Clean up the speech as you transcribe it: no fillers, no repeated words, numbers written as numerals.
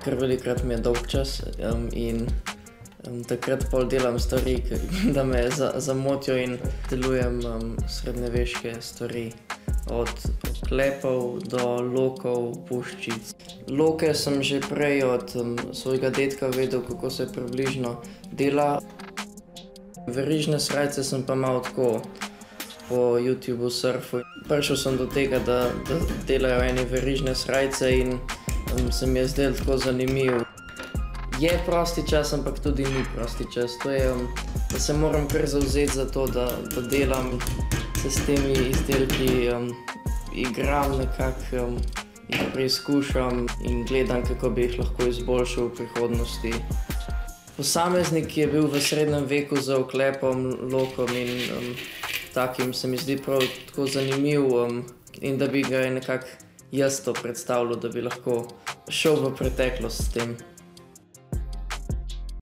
kar velikokrat mi je dolgčas in takrat pol delam stvari, da me zamotijo in delujem srednjeveške stvari. Od oklepov do lokov, puščic. Loke sem že prej od svojega dedka vedel, kako se približno dela. Verižne srajce sem pa malo tako po YouTubu surfal. Prišel sem do tega, da delajo eni verižne srajce in se mi je zdelo tako zanimivo. Je prosti čas, ampak tudi ni prosti čas. To je, da se moram kar zavzeti za to, da delam se s temi izdelki, igram nekako, jih preizkušam in gledam, kako bi jih lahko izboljšal v prihodnosti. Posameznik, ki je bil v srednjem veku z oklepom, lokom in takim, se mi zdi prav tako zanimiv in da bi ga nekako jaz to predstavljal, da bi lahko šel v preteklost s tem.